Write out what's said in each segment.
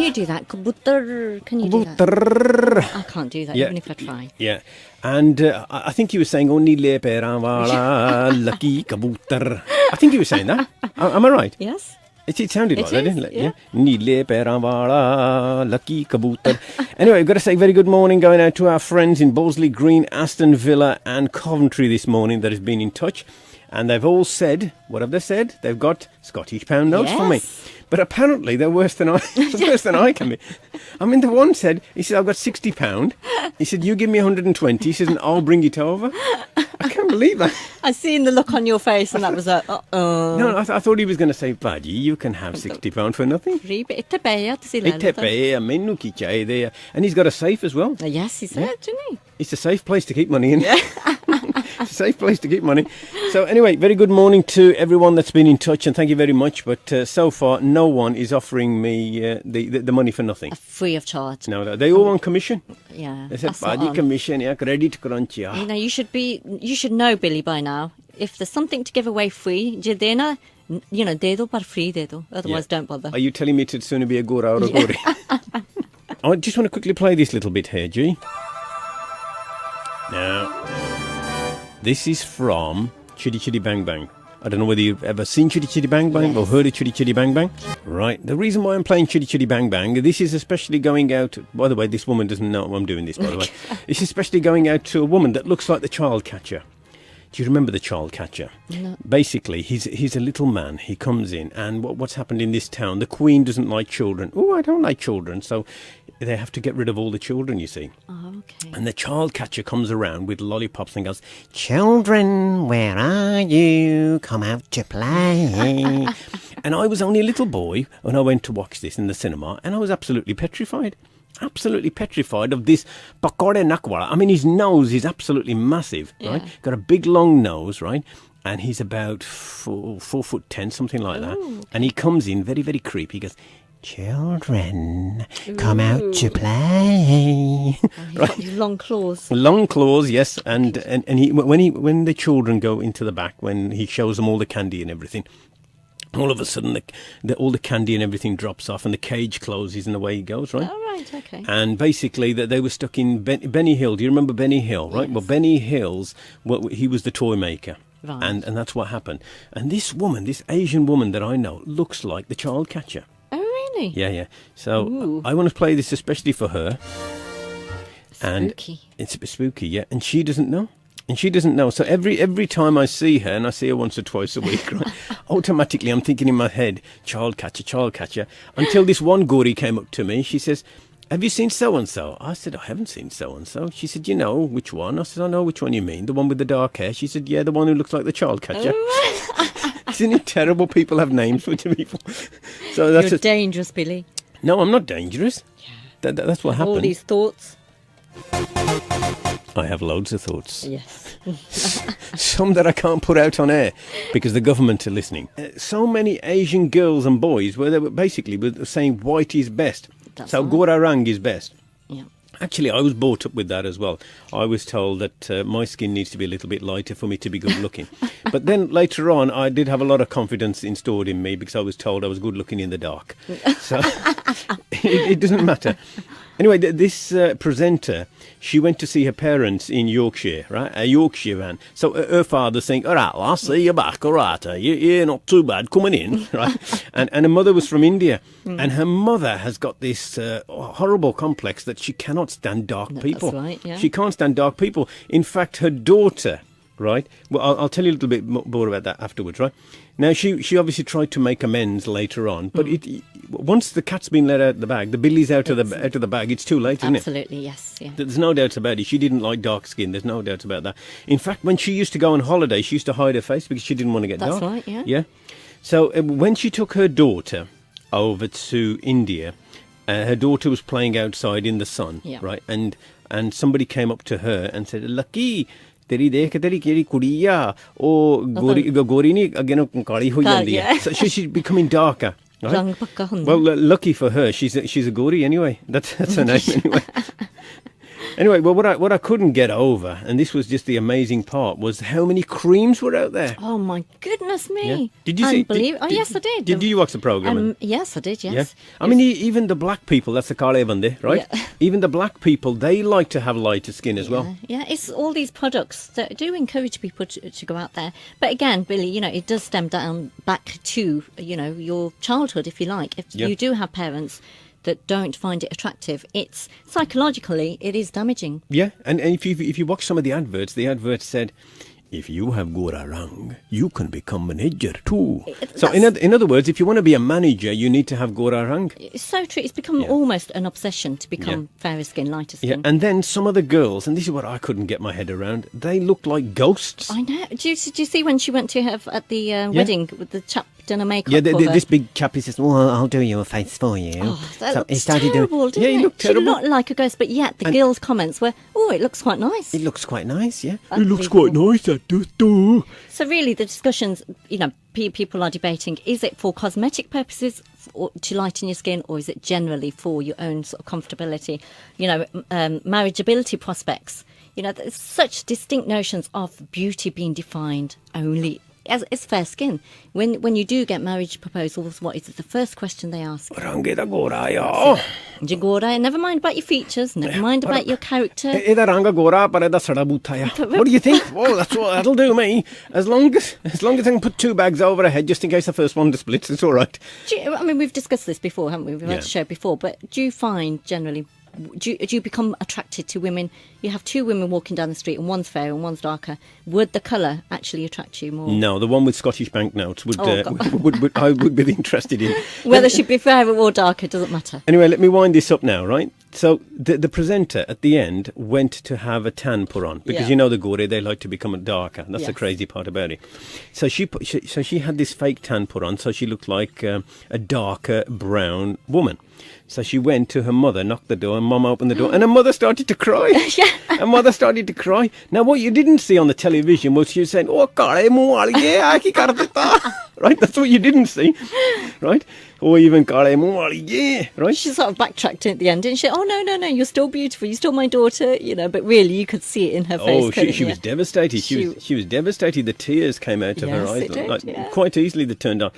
you do that? Kabutar. Can you do that? I can't do that, even if I try. Yeah. And I think he was saying, "Oh, nile peran wala, lucky kabutar." I think he was saying that. Am I right? Yes. It sounded like that, didn't it? Yeah. Nile peran wala, lucky kabutar. Anyway, I've got to say very good morning going out to our friends in Bosley Green, Aston Villa and Coventry this morning that has been in touch. And they've all said, what have they said? They've got Scottish pound notes for me. But apparently they're worse than I can be. I mean, the one said, he said, I've got £60. He said, you give me 120. He says, and I'll bring it over. I can't believe that. I seen the look on your face and that was like, uh-oh. No, I thought he was going to say, Badgie, you can have £60 for nothing. And he's got a safe as well. Yes, he said, didn't he? It's a safe place to keep money in. Yeah. It's a safe place to keep money. So anyway, very good morning to everyone that's been in touch, and thank you very much. But so far, no one is offering me the money for nothing. Free of charge. No, they all on commission. Yeah. They said, "Badi commission, yeah, credit crunch, yeah." You know, you should know, Billy, by now. If there's something to give away free, jadena, you know, de do par free de do. Otherwise, don't bother. Are you telling me to sooner be a gora or a gori? I just want to quickly play this little bit here, G. Now, this is from Chitty Chitty Bang Bang. I don't know whether you've ever seen Chitty Chitty Bang Bang or heard of Chitty Chitty Bang Bang. Right, the reason why I'm playing Chitty Chitty Bang Bang, this is especially going out, by the way, this woman doesn't know I'm doing this, by the way. It's especially going out to a woman that looks like the child catcher. Do you remember the child catcher? No. Basically, he's a little man. He comes in, and what's happened in this town, the Queen doesn't like children. Oh, I don't like children, so they have to get rid of all the children, you see. Oh, okay. And the child catcher comes around with lollipops and goes, "Children, where are you? Come out to play." And I was only a little boy when I went to watch this in the cinema, and I was absolutely petrified. Absolutely petrified of this Pakore Nakwara. I mean, his nose is absolutely massive, right? Got a big long nose, right? And he's about 4'10", something like that. Okay. And he comes in very, very creepy. He goes, "Children, come out to play." He's got these long claws. Long claws, yes. And he when the children go into the back, when he shows them all the candy and everything, all of a sudden all the candy and everything drops off and the cage closes and away he goes, right? Oh, right, okay. And basically they were stuck in Benny Hill. Do you remember Benny Hill, right? Yes. Well, Benny Hill's, he was the toy maker. Right. And that's what happened. And this woman, this Asian woman that I know, looks like the child catcher. Oh, really? Yeah. So Ooh. I want to play this especially for her. And Spooky. it's a bit spooky, yeah. And she doesn't know. So every time I see her, and I see her once or twice a week, right, automatically I'm thinking in my head, child catcher, until this one Gori came up to me. She says, "Have you seen so-and-so?" I said, "I haven't seen so-and-so." She said, "You know which one?" I said, "I know which one you mean, the one with the dark hair." She said, "Yeah, the one who looks like the child catcher." Oh. Isn't it terrible? People have names for people. So that's You're dangerous, Billy. No, I'm not dangerous. Yeah. That's what happened. All these thoughts. I have loads of thoughts. Yes. Some that I can't put out on air because the government are listening. So many Asian girls and boys where they were basically saying white is best. That's So right. Gorarang is best. Yeah. Actually, I was brought up with that as well. I was told that my skin needs to be a little bit lighter for me to be good looking. But then later on, I did have a lot of confidence installed in me because I was told I was good looking in the dark. So it doesn't matter. Anyway, this presenter, she went to see her parents in Yorkshire, right? A Yorkshire van. So her father's saying, "All right, lass, see you back, all right. You're not too bad coming in," right? And her mother was from India. And her mother has got this horrible complex that she cannot stand dark people. That's right, yeah. She can't stand dark people. In fact, her daughter, right? Well, I'll tell you a little bit more about that afterwards, right? Now, she obviously tried to make amends later on, but once the cat's been let out of the bag, the billy's out of the bag, it's too late, isn't it? Absolutely, yes. Yeah. There's no doubt about it. She didn't like dark skin. There's no doubt about that. In fact, when she used to go on holiday, she used to hide her face because she didn't want to get dark. That's right, yeah. Yeah. So when she took her daughter over to India, her daughter was playing outside in the sun, Yeah. right? And somebody came up to her and said, "Lucky, तेरी देख तेरी केरी कुड़िया ओ गोरी नहीं again काली हो जाती है." So she's becoming darker. Right? Well, lucky for her, she's a Gori anyway. That's her name anyway. Anyway, well, what I couldn't get over, and this was just the amazing part, was how many creams were out there. Oh my goodness me! Yeah. Did you see? Yes, I did. Did you watch the program? Yes, I did. Yes. Yeah. I mean, even the black people. That's the Kale Bande, right? Yeah. Even the black people, they like to have lighter skin as well. Yeah, it's all these products that do encourage people to go out there. But again, Billy, it does stem down back to your childhood, if you like. If you do have parents that don't find it attractive, it's psychologically it is damaging. Yeah, and if you watch some of the adverts said, if you have Gora Rang, you can become manager too. So in other words, if you want to be a manager, you need to have Gora Rang. It's so true. It's become almost an obsession to become fairer skin, lighter skin. Yeah, and then some of the girls, and this is what I couldn't get my head around, they look like ghosts. I know. Did you see when she went to have at the wedding with the chap done a makeup? Yeah, this big chap, he says, "Well, I'll do your face for you." Oh, that so looks terrible, didn't it? He looked terrible. She looked like a ghost, but yet the girls' comments were, "Oh, it looks quite nice." It looks quite nice, yeah. It looks quite nice, that does do. So really, the discussions, people are debating: is it for cosmetic purposes, to lighten your skin, or is it generally for your own sort of comfortability? Marriageability prospects. There's such distinct notions of beauty being defined only as fair skin. When you do get marriage proposals, what is the first question they ask? What Never mind about your features, never mind about your character. What do you think? Oh, that'll do me. As long as I can put 2 bags over her head, just in case the first one splits, it's all right. We've discussed this before, haven't we? We've had a show before, but do you find generally, do you become attracted to women? You have 2 women walking down the street and one's fair and one's darker. Would the colour actually attract you more? No, the one with Scottish banknotes I would be interested in. Whether she'd be fairer or darker, doesn't matter. Anyway, let me wind this up now, right? So the presenter at the end went to have a tan put on because the Gore, they like to become darker. That's the crazy part about it. So she had this fake tan put on, so she looked like a darker brown woman. So she went to her mother, knocked the door, and Mum opened the door, and her mother started to cry. Her mother started to cry. Now, what you didn't see on the television was she was saying, "Oh, right? That's what you didn't see, right? Or even right? She sort of backtracked at the end, didn't she? "Oh, no, you're still beautiful. You're still my daughter," but really you could see it in her face. Oh, she was devastated. She was devastated. The tears came out of her eyes. It did, quite easily they turned on.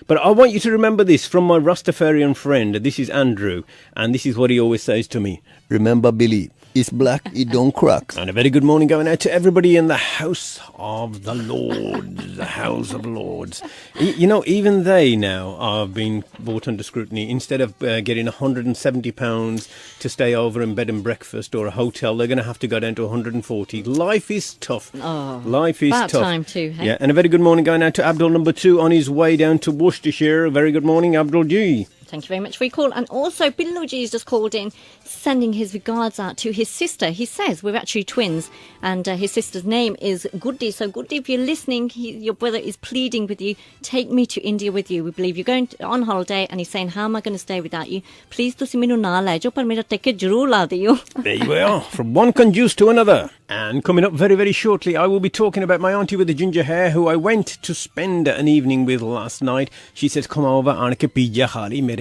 But I want you to remember this from my Rastafarian friend. This is Andrew, and this is what he always says to me. Remember, Billy, it's black, it don't crack. And a very good morning going out to everybody in the House of the Lords. The House of Lords. Even they now are being brought under scrutiny. Instead of getting £170 to stay over in bed and breakfast or a hotel, they're going to have to go down to 140. Life is tough. Oh, life is about tough. Time too. Hey? Yeah, and a very good morning going out to Abdul number 2 on his way down to Worcestershire. Very good morning, Abdul G. Thank you very much for your call. And also, Biluji's just called in, sending his regards out to his sister. He says we're actually twins, and his sister's name is Goody. So, Goody, if you're listening, your brother is pleading with you, take me to India with you. We believe you're going on holiday, and he's saying, how am I going to stay without you? Please, tusi minu na le jo, par mera ticket zarur la diyo. There you are, from one conduce to another. And coming up very, very shortly, I will be talking about my auntie with the ginger hair, who I went to spend an evening with last night. She says, come over, anke pizza khali mere.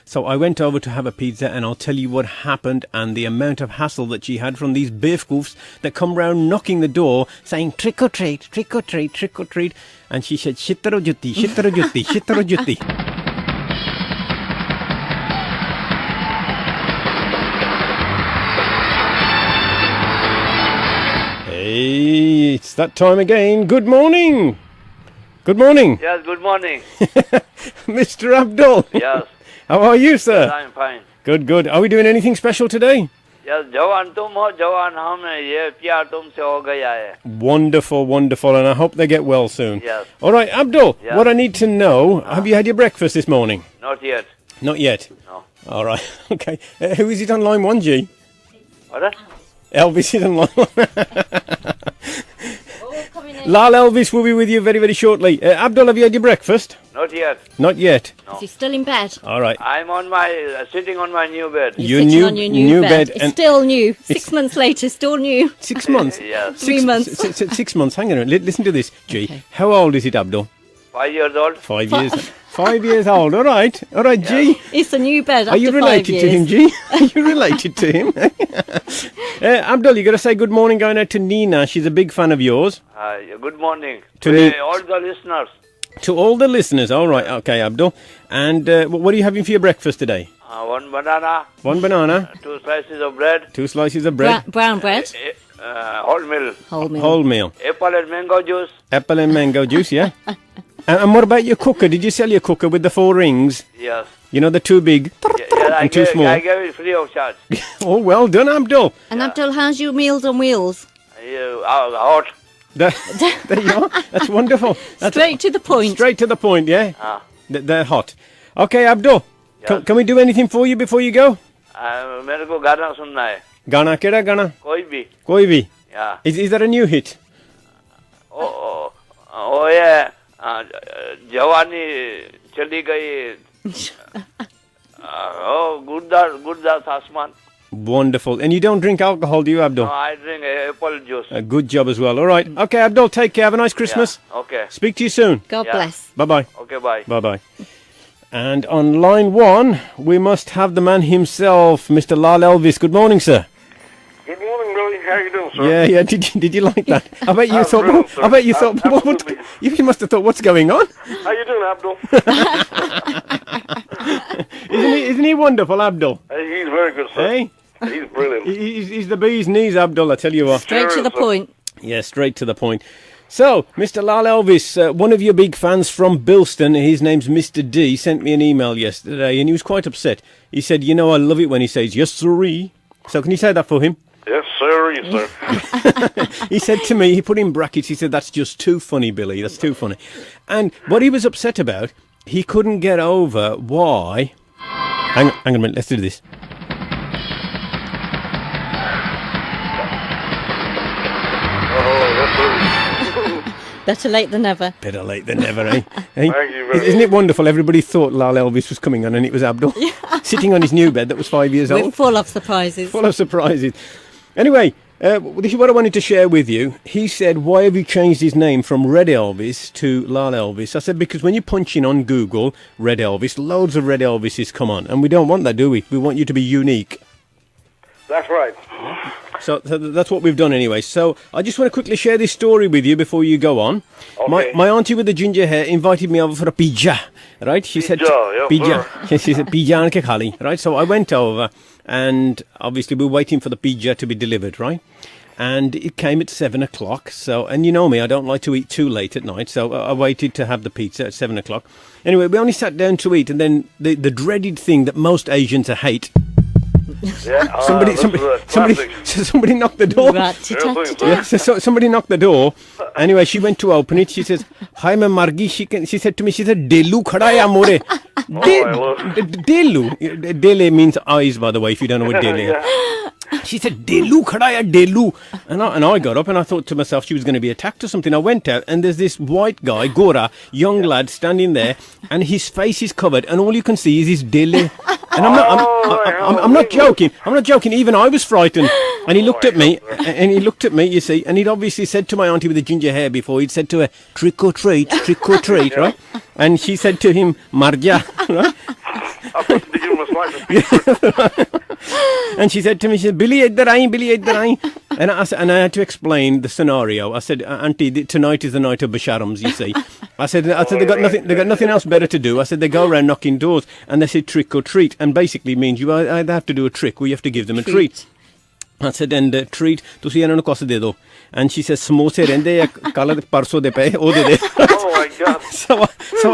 So I went over to have a pizza, and I'll tell you what happened and the amount of hassle that she had from these beefcoofs that come round knocking the door saying, trick or treat, trick or treat, trick or treat. And she said, shittaro jutti, shittaro jutti, shittaro jutti. Hey, it's that time again. Good morning. Good morning. Yes, good morning. Mr. Abdul. Yes. How are you, sir? Yes, I'm fine. Good, good. Are we doing anything special today? Yes, जवान तुम हो जवान हम हैं ये प्यार तुमसे हो गया है. Wonderful, wonderful, and I hope they get well soon. Yes. All right, Abdul, Yes. what I need to know, have you had your breakfast this morning? Not yet. Not yet? No. All right, okay. Who is it on line 1, G? What? Elvis is on line 1. Lal Elvis will be with you very, very shortly. Abdul, have you had your breakfast? Not yet. Not yet. No. Is he still in bed? All right. I'm on my sitting on my new bed. You're sitting on your new bed. It's and still new. 6 months later, still new. 6 months? Yes. 3 months. 6 months. Hang on a minute. Listen to this, G. Okay. How old is it, Abdul? 5 years old. 5 years. 5 years old. All right, G. It's a new bed. Are you after 5 related to him, years. G? Are you related to him? Abdul, you got to say good morning going out to Nina. She's a big fan of yours. Good morning To to me- all the listeners. To all the listeners. All right, okay, Abdul. And what are you having for your breakfast today? One banana, 1 banana, 2 slices of bread, 2 slices of bread, Brown bread. wholemeal, whole meal, apple and mango juice. apple and mango juice, yeah? And what about your cooker? Did you sell your cooker with the 4 rings? Yes. You know, the 2 big I and 2 small. I gave it free of charge. Oh, well done, Abdul. And Abdul, how's your Meals on Wheels? Hot. There you are. That's wonderful. That's Straight to the point. Straight to the point, yeah? Ah. They're hot. Okay, Abdul. Yes. Can we do anything for you before you go? मेरे को गाना सुनना है Gana, keda Gana? कोई भी Koi bhi. या Is that a new hit? ओ ये जवानी चली गई गुरदास आसमान. Wonderful. And you don't drink alcohol, do you, Abdul? No, I drink apple juice. A good job as well. All right. Okay, Abdul, take care. Have a nice Christmas. Yeah, okay. Speak to you soon. God Yeah. bless. Bye-bye. Okay, bye. Bye-bye. And on line 1, we must have the man himself, Mr. Lal Elvis. Good morning, sir. Good morning, Billy. How you doing, sir? Yeah. Did you like that? I bet you thought. brilliant, sir. I bet you thought. Absolutely. You must have thought, what's going on? How you doing, Abdul? Isn't he wonderful, Abdul? He's very good, sir. Hey, He's brilliant. he's the bee's knees, Abdul. I tell you what. Straight to the sir. point. Yeah, straight to the point. So, Mr. Lal Elvis, one of your big fans from Bilston, his name's Mr. D, sent me an email yesterday, and he was quite upset. He said, "You know, I love it when he says yes, sirree." So, can you say that for him? Yes, sir. Yes, sir. He said to me, he put in brackets, he said, "That's just too funny, Billy, that's too funny." And what he was upset about, he couldn't get over why... Hang on a minute, let's do this. Better late than never. Better late than never, eh? Thank you very much. Isn't it wonderful? Everybody thought Lal Elvis was coming on and it was Abdul. Sitting on his new bed that was 5 years We're old. full of surprises. Full of surprises. Anyway, this is what I wanted to share with you. He said, "Why have you changed his name from Red Elvis to Lal Elvis?" I said, because when you punch in on Google, Red Elvis, loads of Red Elvises come on. And we don't want that, do we? We want you to be unique. That's right. So that's what we've done anyway. So I just want to quickly share this story with you before you go on. Okay. My auntie with the ginger hair invited me over for a pizza, right? She said Pizza, yeah, pizza. She said pizza and khali, right? So I went over, and obviously we were waiting for the pizza to be delivered, right? And it came at 7 o'clock. So, and you know me, I don't like to eat too late at night. So I waited to have the pizza at 7 o'clock. Anyway, we only sat down to eat, and then the dreaded thing that most Asians hate. Yeah. Somebody knocked the door. Rat-tat-tat-tat. Yeah, so somebody knocked the door. Anyway, she went to open it. She says, "Hi, मैं Margi." She said to me, she said, "Delu khada hai more." Delu. Dele means eyes, by the way, if you don't know what dele is. She said, "Delu khada hai, Delu." And I got up and I thought to myself she was going to be attacked or something. I went out and there's this white guy, Gora, young lad, standing there, and his face is covered, and all you can see is his dele. And I'm not joking. I'm not joking. Even I was frightened. And he looked at me, you see, and he'd obviously said to my auntie with the ginger hair before, he'd said to her, trick or treat, right? And she said to him, "Marja," right? I thought to give him a slice of pizza. And she said to me, she said, "Billy idhar aayi." And I had to explain the scenario. I said, "Auntie, tonight is the night of basharams, you see." I said they got nothing else better to do. I said they go around knocking doors and they say trick or treat, and basically means you either have to do a trick or you have to give them a treat. I said, and treat, tusi ਇਹਨਾਂ ਨੂੰ ਕੁਛ ਦੇ ਦਿਓ. And she says, ਸਮੋਸੇ ਰਹਿੰਦੇ ਆ ਕੱਲ ਪਰਸੋਂ ਦੇ ਪਏ ਉਹ ਦੇ ਦੇ. Oh my God. So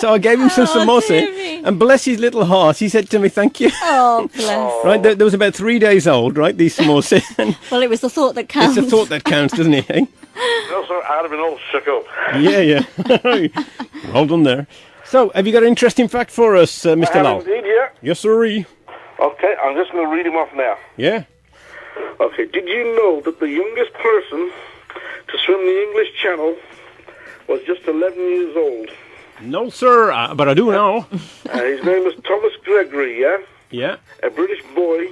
I gave him some samosa, dearie. and bless his little heart, he said to me, "Thank you." Oh, bless. Right, there was about 3 days old, right, these samosa. And Well, it was the thought that counts. it's the thought that counts, doesn't it? Eh? No, sir. I'd have been all shook up. Yeah. Well done there. So, have you got an interesting fact for us, Mr. I have Lal? indeed, yeah. Yes, sirree. Okay, I'm just going to read him off now. Yeah. Okay, did you know that the youngest person to swim the English Channel was just 11 years old? No, sir, but I do know. His name was Thomas Gregory, yeah? Yeah. A British boy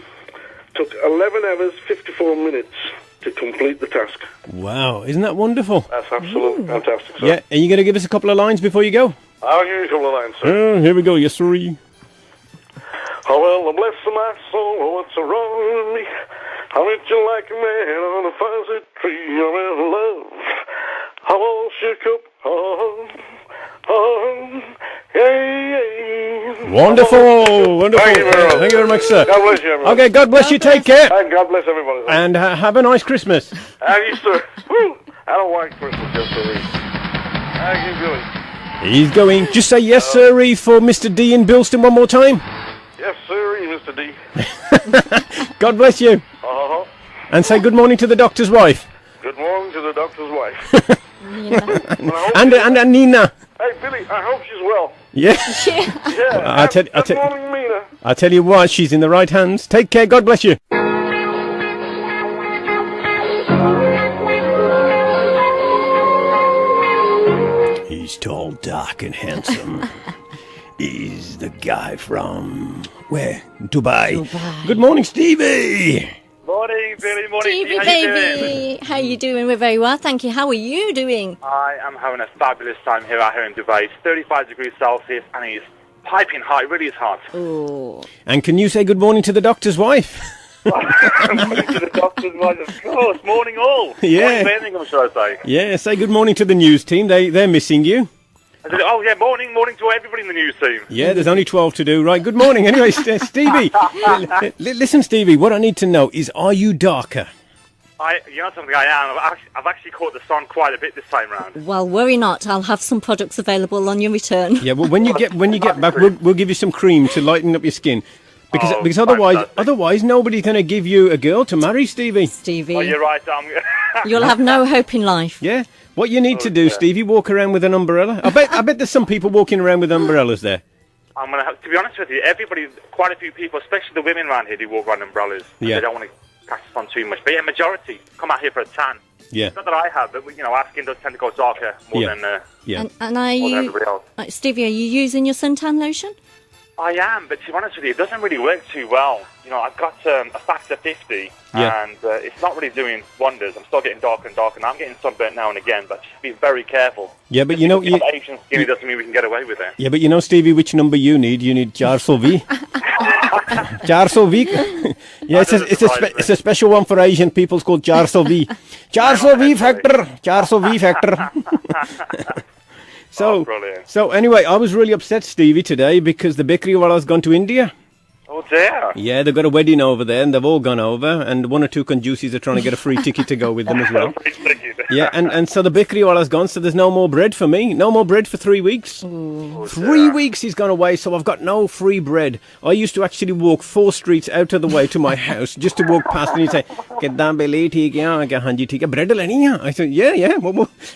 took 11 hours, 54 minutes to complete the task. Wow, isn't that wonderful? That's absolutely fantastic, sir. Yeah, are you going to give us a couple of lines before you go? I'll give you a couple of lines, sir. Here we go, yes, sir. Oh, well, bless my soul, what's wrong with me? I met you like a man on a fuzzy tree. I'm in love. I'm all shook up. Yeah. Wonderful, wonderful. Thank you very much. Thank you very much, sir. God bless you, everyone. Okay, God bless you. Take care. And God bless everybody. And have a nice Christmas. And you, sir. Woo! I don't like Christmas, yes, sir. How you doing? He's going. Just say yes, sir, for Mr. D in Bilston one more time. Yes, sir, Mr. D. God bless you. Uh-huh. And say good morning to the doctor's wife. Good morning to the doctor's wife. And Nina. Hey, Billy, I hope she's well. Yeah. Yeah. Good morning, Mina. I tell you what, she's in the right hands. Take care. God bless you. He's tall, dark, and handsome. He's the guy from where? Dubai. Good morning, Stevie. Morning, Billy. Morning, Stevie, Steve. baby. How you doing? We're very well, thank you. How are you doing? I am having a fabulous time here out here in Dubai. It's 35 degrees Celsius and it's piping hot. It really is hot. Oh. And can you say good morning to the doctor's wife? Morning to the doctor's wife, of course. Morning all. Yeah. Morning Birmingham, should I say. Yeah, say good morning to the news team. They're missing you. I said, oh, yeah, morning to everybody in the news team. Yeah, there's only 12 to do. Right, good morning. Anyway, Stevie. Listen, Stevie, what I need to know is, are you darker? You know something, I am. I've actually caught the sun quite a bit this time round. Well, worry not. I'll have some products available on your return. Yeah, well, when you get back, we'll give you some cream to lighten up your skin. Because otherwise nobody's going to give you a girl to marry, Stevie. Stevie. Oh, you're right. You'll have no hope in life. Yeah. What you need to do, Stevie, walk around with an umbrella. I bet there's some people walking around with umbrellas there. I'm gonna have to be honest with you. Quite a few people, especially the women around here, do walk around umbrellas. Yeah. They don't want to catch the sun too much. But yeah, majority come out here for a tan. Yeah. Not that I have, but our skin does tend to go darker more than Yeah. And are more than you, everybody else. Stevie, are you using your suntan lotion? I am, but to be honest with you, it doesn't really work too well. I've got a factor 50, and it's not really doing wonders. I'm still getting darker and darker, and I'm getting sunburnt now and again, but just be very careful. Yeah, but Asian skin doesn't mean we can get away with it. Yeah, but Stevie, which number you need? You need 420. 420. Yeah, it's a special one for Asian people. It's called 420. 420 factor. 420 factor. So anyway, I was really upset, Stevie, today because the bakery wala's gone to India. Oh dear. Yeah, they've got a wedding over there, and they've all gone over, and one or two conjuices are trying to get a free ticket to go with them as well. Yeah, and so the bakery wala's gone, so there's no more bread for me. No more bread for 3 weeks. Oh, 3 weeks he's gone away, so I've got no free bread. I used to actually walk 4 streets out of the way to my house just to walk past, and he'd say, "Kidan beli theek hai, kya hanji theek hai, bread leni hai." I said, "Yeah.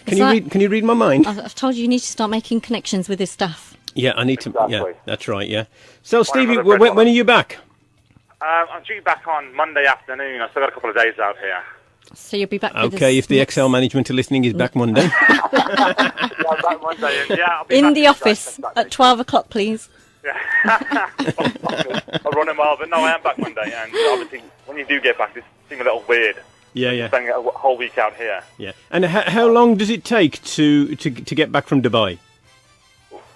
Can you read my mind?" I've told you need to start making connections with his staff. Yeah, I need to. Exactly. Yeah, that's right. Yeah. So, Stevie, when are you back? I'm due back on Monday afternoon. I've still got a couple of days out here. So you'll be back with us Okay, if the Excel management are listening, he's back Monday. Yeah, back Monday. And, I'll be in back the office at 12 o'clock, please. Yeah. I'll run a mile, but no, I am back Monday. And obviously, when you do get back, it seems a little weird. Yeah. Spending a whole week out here. Yeah. And how long does it take to get back from Dubai?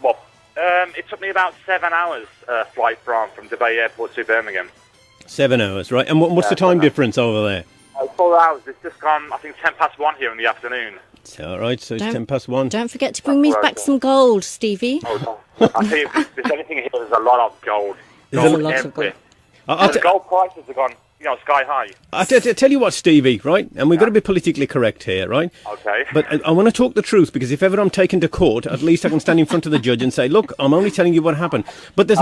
Well, it took me about 7 hours flight from Dubai Airport to Birmingham. 7 hours, right? And what's the time difference over there? 4 hours. It's just gone, I think, 1:10 here in the afternoon. It's all right, so it's 1:10. Don't forget to bring me back some gold, Stevie. Oh, I'll tell you, if there's anything here, there's a lot of gold. There's a lot of gold. The gold prices have gone, sky high. I tell you what, Stevie, right? And we've got to be politically correct here, right? Okay. But I want to talk the truth, because if ever I'm taken to court, at least I can stand in front of the judge and say, "Look, I'm only telling you what happened." But there's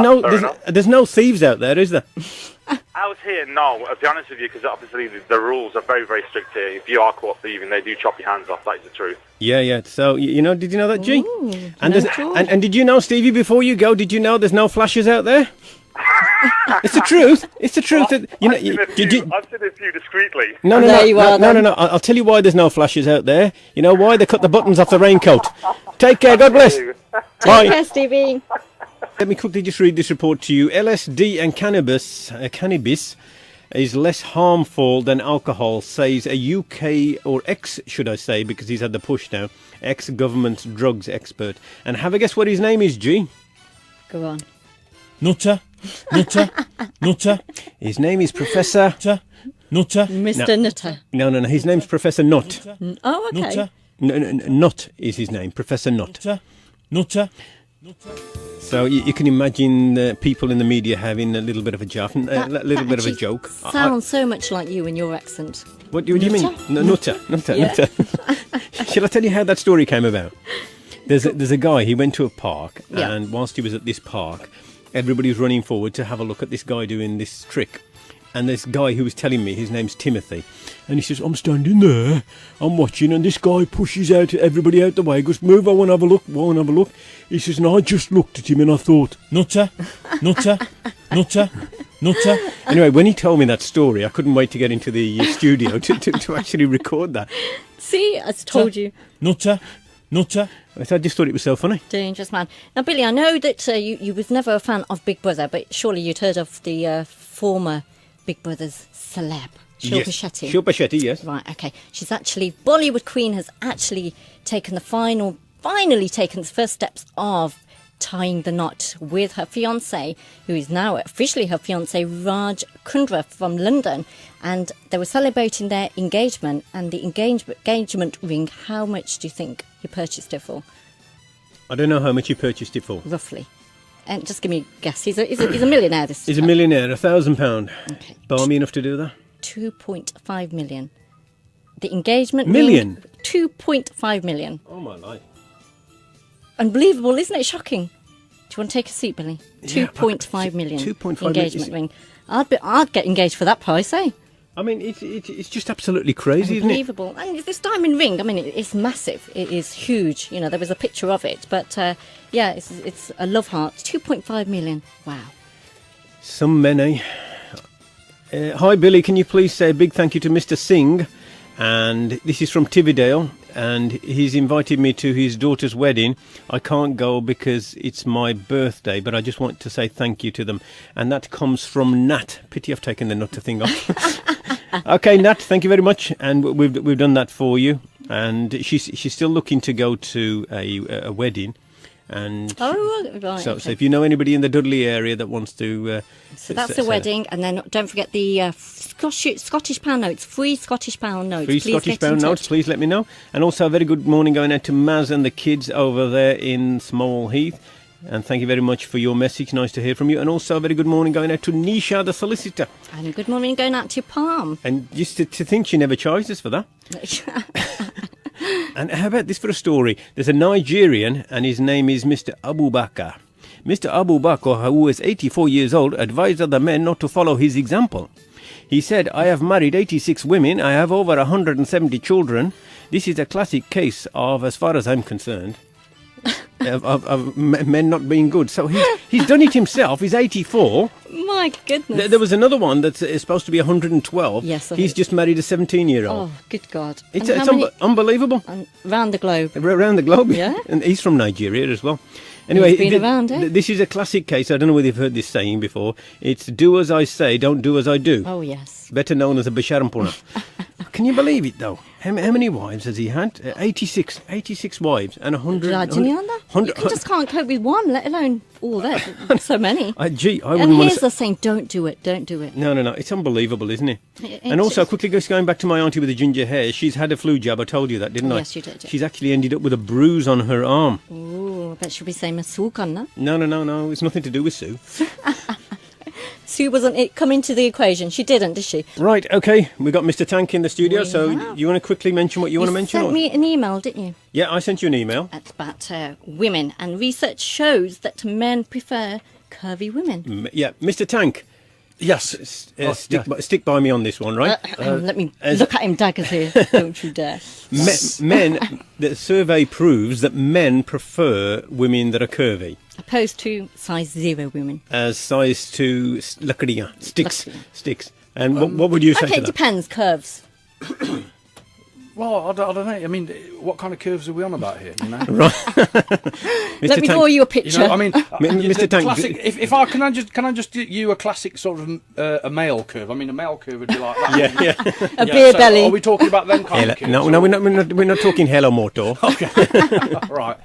no thieves out there, is there? Out here, no. I'll be honest with you, because obviously the rules are very, very strict here. If you are caught thieving, they do chop your hands off. That is the truth. Yeah. So did you know that, G? Ooh, and did you know, Stevie, before you go, did you know there's no flashes out there? It's the truth. It's the truth. I've seen a few discreetly. No. I'll tell you why there's no flashes out there. You know why? They cut the buttons off the raincoat. Take care. God bless. Bye. Take care, Stevie. Let me quickly just read this report to you. LSD and cannabis is less harmful than alcohol, says a UK, or should I say, because he's had the push now, ex-government drugs expert. And have a guess what his name is, G? Go on. Nutter. His name is Professor... Nutter. Mr. Nutter. No. His name's Professor Nutt. Oh, okay. Nutt is his name, Professor Nutt. Nutter. So you can imagine people in the media having a little bit of a jaff, a little bit of a joke. Sounds so much like you and your accent. What do you mean? Nutter. Yeah. Shall I tell you how that story came about? There's a guy, he went to a park, Yeah. and whilst he was at this park, everybody was running forward to have a look at this guy doing this trick. And this guy who was telling me, his name's Timothy, and he says, I'm standing there, I'm watching, and this guy pushes out everybody out the way, goes, move, I want to have a look. He says, and I just looked at him and I thought, Nutter. Anyway, when he told me that story, I couldn't wait to get into the studio to actually record that. See, I told you. Nutter. I just thought it was so funny. Dangerous man. Now, Billy, I know that you was never a fan of Big Brother, but surely you'd heard of the former Big Brother's celeb, Shilpa Shetty. Shilpa Shetty, yes. Right, okay. She's actually, Bollywood Queen has actually finally taken the first steps of tying the knot with her fiancé, who is now officially her fiancé, Raj Kundra from London. And they were celebrating their engagement, and the engagement ring, how much do you think you purchased it for? I don't know how much you purchased it for. Roughly. And just give me a guess. He's a millionaire. He's a millionaire, £1,000. Okay. Balmy enough to do that? 2.5 million. The engagement Million? ring, 2.5 million. Oh, my life. Unbelievable, isn't it? Shocking. Do you want to take a seat, Billy? Yeah, 2.5 million 2.5 engagement ring. I'd get engaged for that price, eh? I mean, it's just absolutely crazy, isn't it? Unbelievable. And this diamond ring, I mean, it's massive. It is huge. You know, there was a picture of it. But, yeah, it's a love heart. 2.5 million. Wow. Some men, eh? Hi, Billy. Can you please say a big thank you to Mr. Singh? And this is from Tividale. And he's invited me to his daughter's wedding. I can't go because it's my birthday, but I just want to say thank you to them. And that comes from Nat. Pity I've taken the Nutter thing off. Okay, Nat, thank you very much. And we've done that for you. And she's still looking to go to a wedding. And right. So if you know anybody in the Dudley area that wants to... so that's the wedding. And then don't forget the Scottish pound notes, free Scottish pound notes. Free Scottish pound notes, please let me know. And also a very good morning going out to Maz and the kids over there in Small Heath. And thank you very much for your message. Nice to hear from you. And also a very good morning going out to Nisha, the solicitor. And good morning going out to Palm. And just to think she never charged us for that. And how about this for a story? There's a Nigerian and his name is Mr. Abu Bakr. Mr. Abu Bakr, who is 84 years old, advised other men not to follow his example. He said, I have married 86 women. I have over 170 children. This is a classic case of, as far as I'm concerned, of men not being good. So he's done it himself. He's 84. My goodness. There was another one that's supposed to be 112. Yes. He's just married a 17-year-old. Oh, good God. It's unbelievable. Around the globe. Around the globe. Yeah. And he's from Nigeria as well. Anyway, He's been around, eh? This is a classic case. I don't know whether you've heard this saying before. It's do as I say, don't do as I do. Oh, yes. Better known as a Basharampuna. Can you believe it, though? How many wives has he had? 86 wives and 100... You just can't cope with one, let alone all that. So many. I wouldn't and want here's the saying, don't do it. No. It's unbelievable, isn't it? And also, quickly just going back to my auntie with the ginger hair, she's had a flu jab. I told you that, didn't I? Yes, you did. Yeah. She's actually ended up with a bruise on her arm. Ooh, I bet she'll be saying Masukan, no? No. It's nothing to do with Sue. Sue wasn't come into the equation. She didn't, did she? Right, okay. We got Mr. Tank in the studio, so you want to quickly mention what you want to mention? You sent me an email, didn't you? Yeah, I sent you an email. That's about women, and research shows that men prefer curvy women. Yeah, Mr. Tank. Yes. Stick by me on this one, right? Let me look at him daggers here. Don't you dare. Men, the survey proves that men prefer women that are curvy. Opposed to size 0 women. As size 2 sticks. And what would you say to Okay, it that? depends, curves. Well, I don't know. I mean, what kind of curves are we on about here? You know, Right. Let me draw you a picture. you know. I mean, Mr. Tank, classic, if I can I just do you a classic sort of a male curve? I mean, a male curve would be like that. Yeah. A beer so belly. Are we talking about them kind of curves? No, we're not talking hello motor. Okay. Right.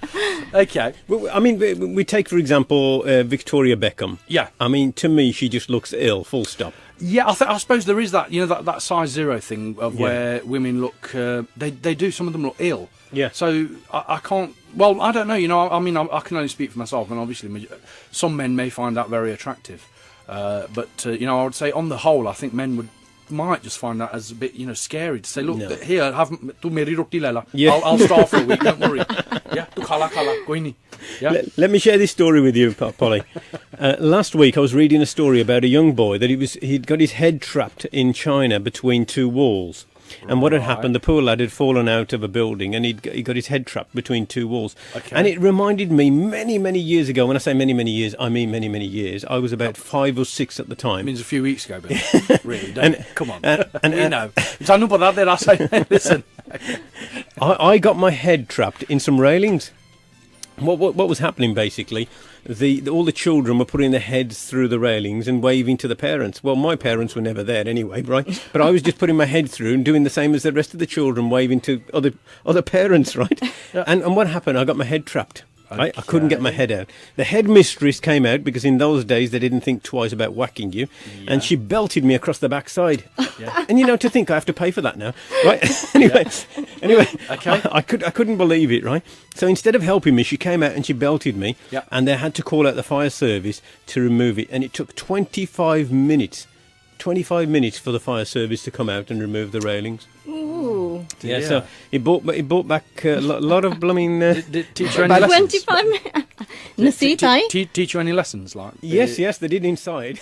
Okay. Well, I mean, we take, for example, Victoria Beckham. Yeah. I mean, to me, she just looks ill, full stop. Yeah, I suppose there is that, you know, that size 0 thing of where women look, they do, some of them look ill. Yeah. So I can't, well, I don't know, you know, I mean, I can only speak for myself, and obviously some men may find that very attractive. But, you know, I would say on the whole, I think men might just find that as a bit, you know, scary to say, look, here, have tu meri roti lela. Yeah. I'll starve for a week, don't worry. Yeah, tu kala goini. Yeah. Let me share this story with you, Polly. Last week, I was reading a story about a young boy that he'd got his head trapped in China between two walls. And what had happened, the poor lad had fallen out of a building, and he got his head trapped between two walls. Okay. And it reminded me many, many years ago. When I say many, many years, I mean many, many years. I was about 5 or 6 at the time. It means a few weeks ago, but really, come on. You know. I know about that, I say, listen. I got my head trapped in some railings. What was happening, basically, all the children were putting their heads through the railings and waving to the parents. Well, my parents were never there anyway, right? But I was just putting my head through and doing the same as the rest of the children, waving to other parents, right? Yeah. And what happened? I got my head trapped. Right? I couldn't get my head out. The headmistress came out, because in those days they didn't think twice about whacking you, and she belted me across the backside. Yeah. And you know, to think I have to pay for that now, right? Anyway, okay. I couldn't believe it, right? So instead of helping me, she came out and she belted me, and they had to call out the fire service to remove it, and it took 25 minutes. 25 minutes for the fire service to come out and remove the railings. Ooh. Yeah, so it brought back a lot of blooming... Did teach you any lessons? 25 minutes. Teach you any lessons? Like Yes, they did inside.